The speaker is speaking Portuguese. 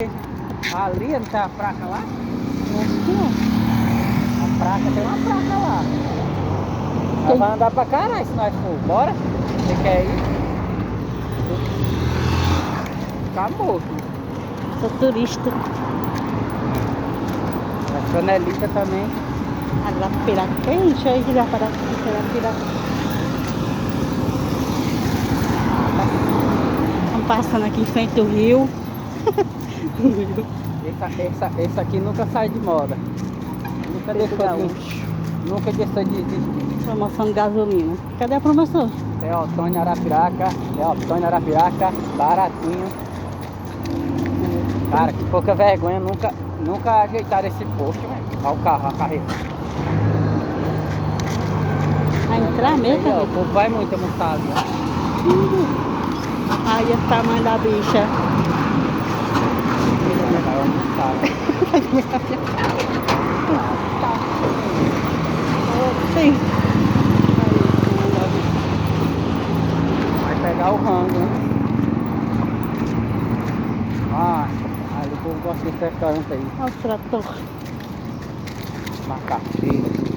Ali não tem a placa lá? Acho que não. A placa, tem uma placa lá. Nós vamos andar pra caralho se nós for. Bora? Você quer ir? Tá morto. Sou turista. A Canelita também. Alla Piraquencha, aí já para Piraquencha. Estamos passando aqui em frente ao rio. Esse aqui nunca sai de moda. Nunca deixou nunca deixou de existir. Promoção de gasolina. Cadê a promoção? É Otônio Arapiraca, baratinho. Cara, que pouca vergonha, nunca ajeitaram esse posto, velho. Olha o carro, a carreira. Vai entrar mesmo? Aí, ó, o povo vai muito montado. Aí é o tamanho da bicha. Sim. Vai pegar o rango, né? Ah, ali o povo gosta desse restaurante aí. Olha o trator. Macaxeira.